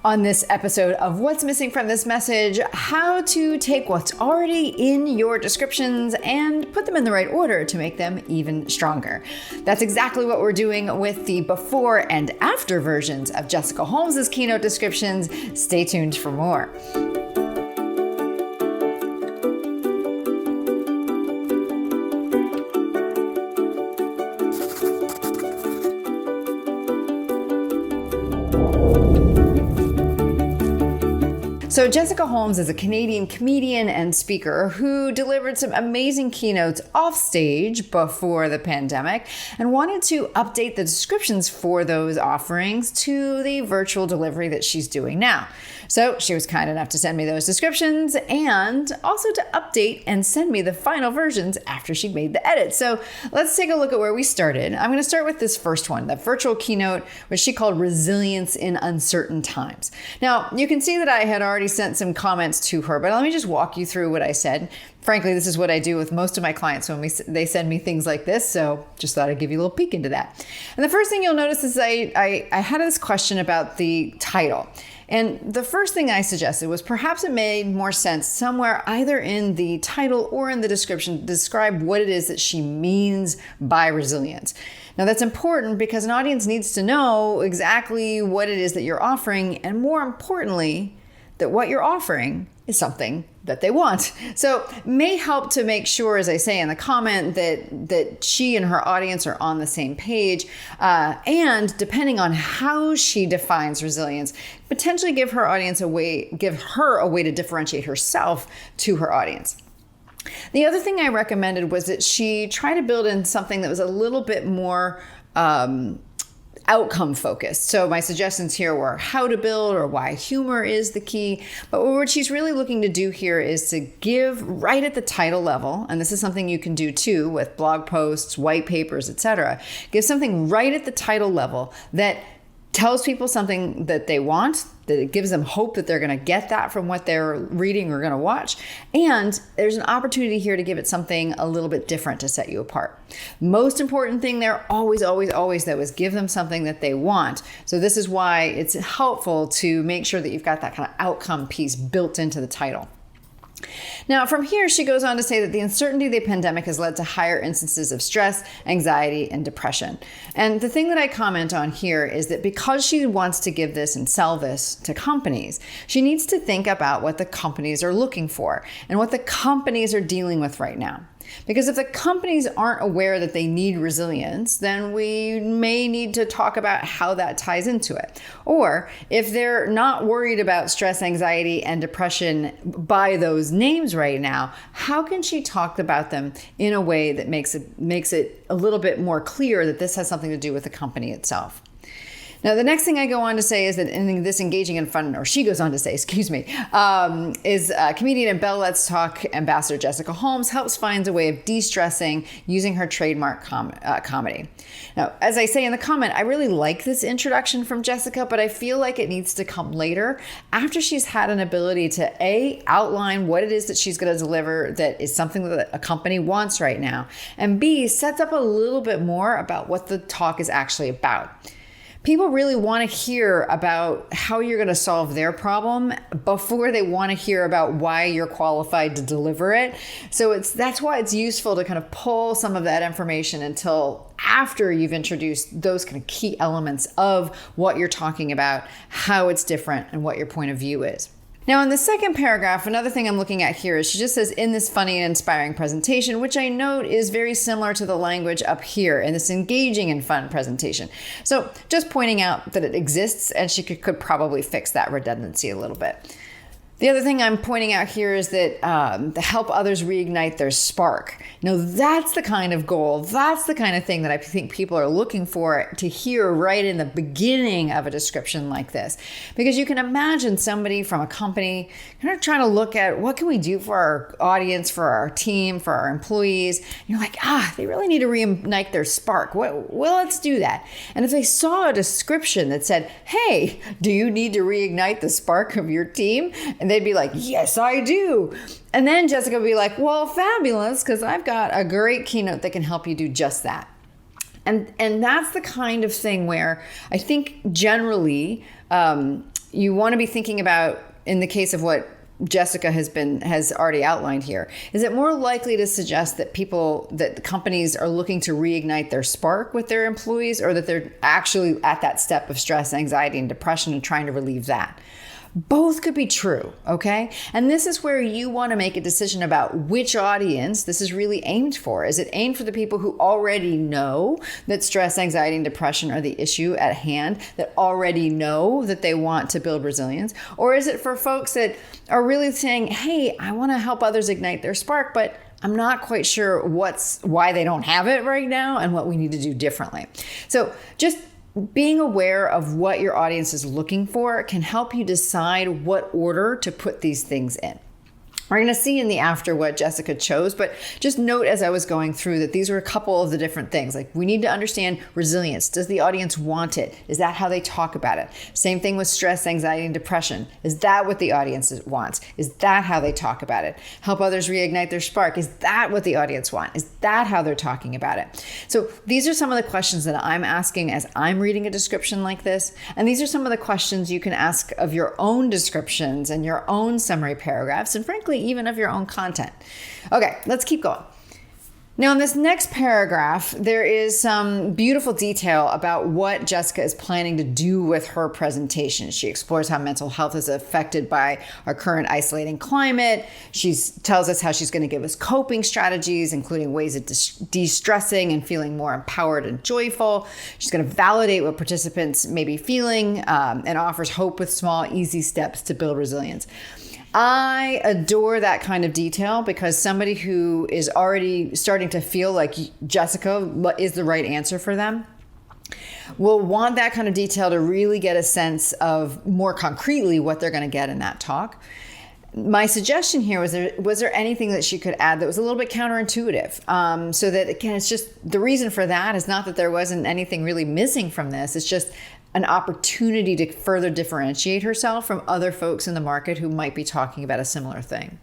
On this episode of What's Missing from This Message, how to take what's already in your descriptions and put them in the right order to make them even stronger. That's exactly what we're doing with the before and after versions of Jessica Holmes's keynote descriptions. Stay tuned for more. So Jessica Holmes is a Canadian comedian and speaker who delivered some amazing keynotes off stage before the pandemic and wanted to update the descriptions for those offerings to the virtual delivery that she's doing now. So she was kind enough to send me those descriptions and also to update and send me the final versions after she made the edit. So let's take a look at where we started. I'm going to start with this first one, the virtual keynote, which she called Resilience in Uncertain Times. Now, you can see that I had already sent some comments to her, but let me just walk you through what I said. Frankly, this is what I do with most of my clients when they send me things like this, so just thought I'd give you a little peek into that. And the first thing you'll notice is I had this question about the title. And the first thing I suggested was perhaps it made more sense somewhere either in the title or in the description to describe what it is that she means by resilience. Now that's important because an audience needs to know exactly what it is that you're offering, and more importantly, that what you're offering is something that they want. So may help to make sure, as I say in the comment, that she and her audience are on the same page. And depending on how she defines resilience, potentially give her a way to differentiate herself to her audience. The other thing I recommended was that she try to build in something that was a little bit more outcome focused. So my suggestions here were how to build or why humor is the key. But what she's really looking to do here is to give right at the title level, and this is something you can do too with blog posts, white papers, etc. Give something right at the title level that tells people something that they want, that it gives them hope that they're going to get that from what they're reading or going to watch. And there's an opportunity here to give it something a little bit different to set you apart. Most important thing there, always, though, is give them something that they want. So this is why it's helpful to make sure that you've got that kind of outcome piece built into the title. Now, from here, she goes on to say that the uncertainty of the pandemic has led to higher instances of stress, anxiety, and depression. And the thing that I comment on here is that because she wants to give this and sell this to companies, she needs to think about what the companies are looking for and what the companies are dealing with right now. Because if the companies aren't aware that they need resilience, then we may need to talk about how that ties into it. Or if they're not worried about stress, anxiety, and depression by those names right now, how can she talk about them in a way that makes it a little bit more clear that this has something to do with the company itself? Now, the next thing I go on to say is that in this engaging and fun, or she goes on to say, is comedian and Bell Let's Talk ambassador Jessica Holmes helps find a way of de-stressing using her trademark comedy. Now, as I say in the comment, I really like this introduction from Jessica, but I feel like it needs to come later after she's had an ability to A, outline what it is that she's going to deliver that is something that a company wants right now, and B, sets up a little bit more about what the talk is actually about. People really want to hear about how you're going to solve their problem before they want to hear about why you're qualified to deliver it. So that's why it's useful to kind of pull some of that information until after you've introduced those kind of key elements of what you're talking about, how it's different, and what your point of view is. Now, in the second paragraph, another thing I'm looking at here is she just says, in this funny and inspiring presentation, which I note is very similar to the language up here in this engaging and fun presentation. So just pointing out that it exists, and she could probably fix that redundancy a little bit. The other thing I'm pointing out here is that to help others reignite their spark. Now, that's the kind of goal. That's the kind of thing that I think people are looking for to hear right in the beginning of a description like this. Because you can imagine somebody from a company kind of trying to look at what can we do for our audience, for our team, for our employees. And you're like, they really need to reignite their spark. Well, let's do that. And if they saw a description that said, hey, do you need to reignite the spark of your team? And they'd be like, yes, I do. And then Jessica would be like, well, fabulous, because I've got a great keynote that can help you do just that. And that's the kind of thing where I think generally you want to be thinking about, in the case of what Jessica has already outlined here, is it more likely to suggest that the companies are looking to reignite their spark with their employees, or that they're actually at that step of stress, anxiety, and depression and trying to relieve that? Both could be true, okay? And this is where you want to make a decision about which audience this is really aimed for. Is it aimed for the people who already know that stress, anxiety, and depression are the issue at hand, that already know that they want to build resilience? Or is it for folks that are really saying, hey, I want to help others ignite their spark, but I'm not quite sure why they don't have it right now and what we need to do differently. So just being aware of what your audience is looking for can help you decide what order to put these things in. We're going to see in the after what Jessica chose, but just note as I was going through that these were a couple of the different things. Like, we need to understand resilience. Does the audience want it? Is that how they talk about it? Same thing with stress, anxiety, and depression. Is that what the audience wants? Is that how they talk about it? Help others reignite their spark. Is that what the audience wants? Is that how they're talking about it? So these are some of the questions that I'm asking as I'm reading a description like this. And these are some of the questions you can ask of your own descriptions and your own summary paragraphs, and frankly, even of your own content. Okay, let's keep going. Now, in this next paragraph, there is some beautiful detail about what Jessica is planning to do with her presentation. She explores how mental health is affected by our current isolating climate. She tells us how she's going to give us coping strategies, including ways of de-stressing and feeling more empowered and joyful. She's going to validate what participants may be feeling and offers hope with small, easy steps to build resilience. I adore that kind of detail, because somebody who is already starting to feel like Jessica is the right answer for them will want that kind of detail to really get a sense of more concretely what they're going to get in that talk. My suggestion here was there anything that she could add that was a little bit counterintuitive? So that, again, it's just, the reason for that is not that there wasn't anything really missing from this. It's just an opportunity to further differentiate herself from other folks in the market who might be talking about a similar thing.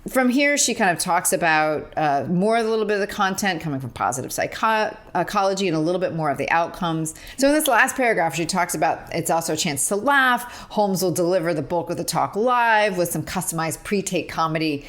From here, she kind of talks about a little bit of the content coming from positive psychology and a little bit more of the outcomes. So in this last paragraph, she talks about it's also a chance to laugh. Holmes will deliver the bulk of the talk live with some customized pre-tape comedy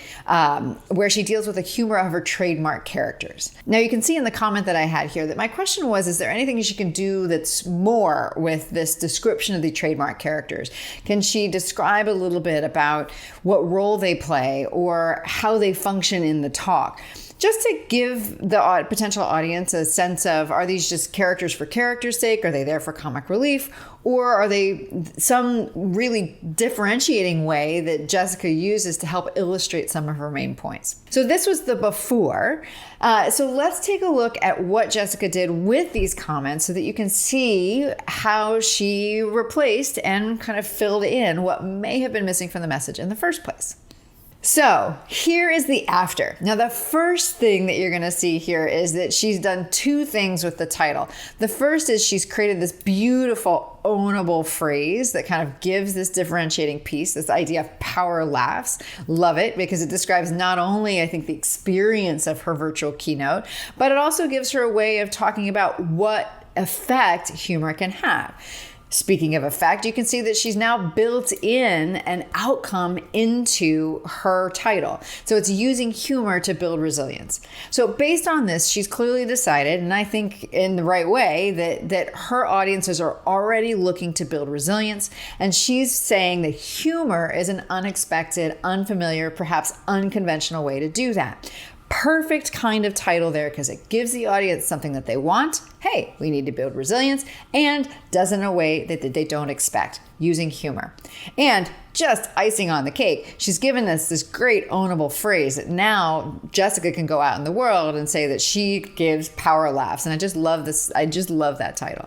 where she deals with the humor of her trademark characters. Now, you can see in the comment that I had here that my question was, is there anything she can do that's more with this description of the trademark characters? Can she describe a little bit about what role they play or how they function in the talk, just to give the potential audience a sense of, are these just characters for character's sake? Are they there for comic relief? Or are they some really differentiating way that Jessica uses to help illustrate some of her main points? So this was the before. So let's take a look at what Jessica did with these comments so that you can see how she replaced and kind of filled in what may have been missing from the message in the first place. So here is the after. Now, the first thing that you're going to see here is that she's done two things with the title. The first is she's created this beautiful ownable phrase that kind of gives this differentiating piece, this idea of power laughs. Love it, because it describes not only, I think, the experience of her virtual keynote, but it also gives her a way of talking about what effect humor can have. Speaking of effect, you can see that she's now built in an outcome into her title. So it's using humor to build resilience. So based on this, she's clearly decided, and I think in the right way, that her audiences are already looking to build resilience. And she's saying that humor is an unexpected, unfamiliar, perhaps unconventional way to do that. Perfect kind of title there, because it gives the audience something that they want. Hey, we need to build resilience, and does in a way that they don't expect, using humor. And just icing on the cake, she's given us this great ownable phrase that now Jessica can go out in the world and say that she gives power laughs. And I just love this. I just love that title.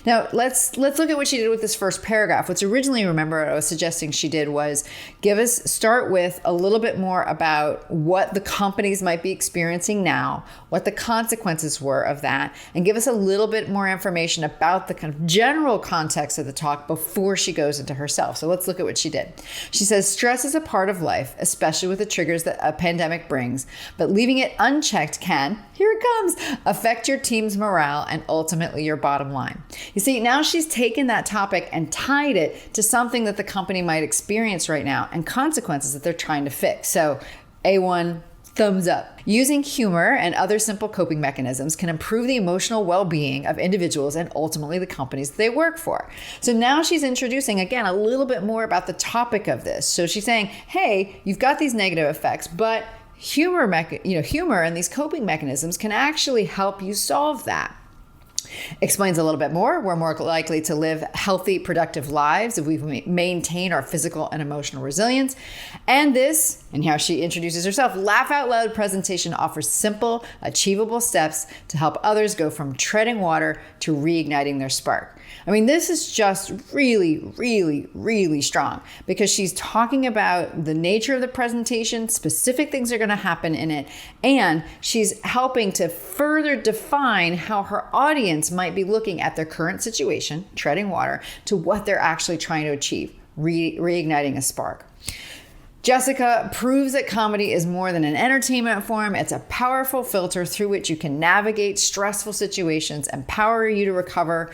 Now let's look at what she did with this first paragraph. What's originally, remember, I was suggesting she did was start with a little bit more about what the companies might be experiencing now, what the consequences were of that, and give us a little bit more information about the kind of general context of the talk before she goes into herself. So let's look at what she did. She says, stress is a part of life, especially with the triggers that a pandemic brings, but leaving it unchecked can, here it comes, affect your team's morale and ultimately your bottom line. You see, now she's taken that topic and tied it to something that the company might experience right now and consequences that they're trying to fix. So A1, thumbs up. Using humor and other simple coping mechanisms can improve the emotional well-being of individuals and ultimately the companies they work for. So now she's introducing, again, a little bit more about the topic of this. So she's saying, hey, you've got these negative effects, but humor and these coping mechanisms can actually help you solve that. Explains a little bit more. We're more likely to live healthy, productive lives if we maintain our physical and emotional resilience. And this, and how she introduces herself, Laugh Out Loud presentation offers simple, achievable steps to help others go from treading water to reigniting their spark. I mean, this is just really, really, really strong because she's talking about the nature of the presentation, specific things are going to happen in it, and she's helping to further define how her audience might be looking at their current situation, treading water, to what they're actually trying to achieve, reigniting a spark. Jessica proves that comedy is more than an entertainment form. It's a powerful filter through which you can navigate stressful situations, empowering you to recover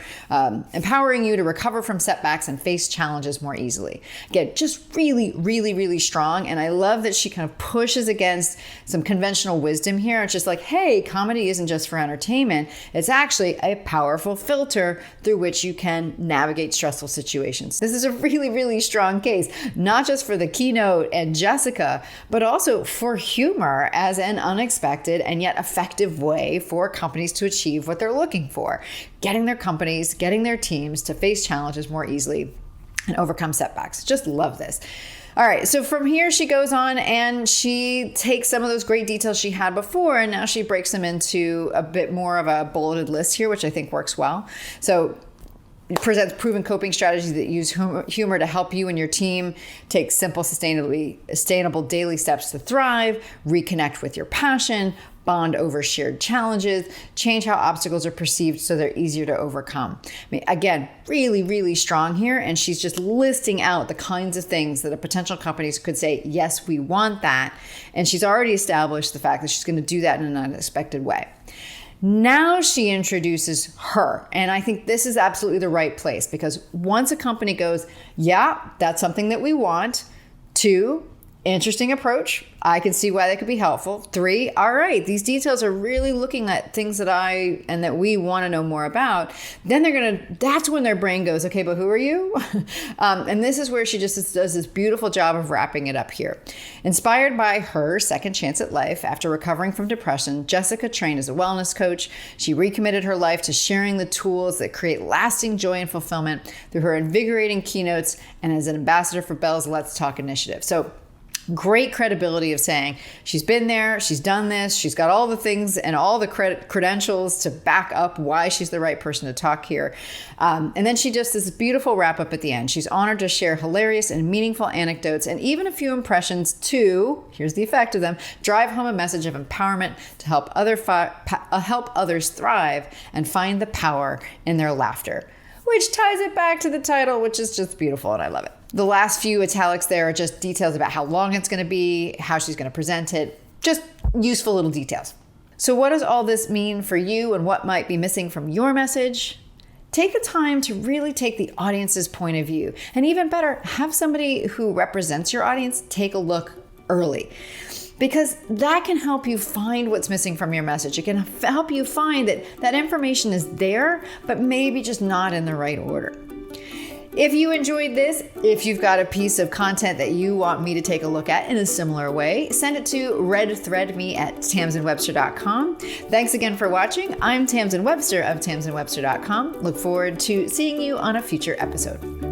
from setbacks and face challenges more easily. Again, just really, really, really strong. And I love that she kind of pushes against some conventional wisdom here. It's just like, hey, comedy isn't just for entertainment. It's actually a powerful filter through which you can navigate stressful situations. This is a really, really strong case, not just for the keynote and Jessica, but also for humor as an unexpected and yet effective way for companies to achieve what they're looking for, getting their companies, getting their teams to face challenges more easily and overcome setbacks. Just love this. All right, so from here she goes on and she takes some of those great details she had before and now she breaks them into a bit more of a bulleted list here, which I think works well. So it presents proven coping strategies that use humor to help you and your team take simple, sustainable daily steps to thrive, reconnect with your passion, bond over shared challenges, change how obstacles are perceived so they're easier to overcome. I mean, again, really, really strong here. And she's just listing out the kinds of things that a potential companies could say, yes, we want that. And she's already established the fact that she's going to do that in an unexpected way. Now she introduces her. And I think this is absolutely the right place because once a company goes, yeah, that's something that we want. 2, interesting approach. I can see why that could be helpful. 3, all right, these details are really looking at things that we want to know more about. Then that's when their brain goes, okay, but who are you? And this is where she just does this beautiful job of wrapping it up here. Inspired by her second chance at life after recovering from depression, Jessica trained as a wellness coach. She recommitted her life to sharing the tools that create lasting joy and fulfillment through her invigorating keynotes and as an ambassador for Bell's Let's Talk initiative. So great credibility of saying she's been there, she's done this, she's got all the things and all the credentials to back up why she's the right person to talk here. And then she just does this beautiful wrap up at the end. She's honored to share hilarious and meaningful anecdotes and even a few impressions to, here's the effect of them, drive home a message of empowerment to help others thrive and find the power in their laughter. Which ties it back to the title, which is just beautiful, and I love it. The last few italics there are just details about how long it's going to be, how she's going to present it, just useful little details. So what does all this mean for you and what might be missing from your message? Take the time to really take the audience's point of view. And even better, have somebody who represents your audience take a look early. Because that can help you find what's missing from your message. It can help you find that information is there, but maybe just not in the right order. If you enjoyed this, if you've got a piece of content that you want me to take a look at in a similar way, send it to redthreadme@tamsinwebster.com. Thanks again for watching. I'm Tamsin Webster of tamsinwebster.com. Look forward to seeing you on a future episode.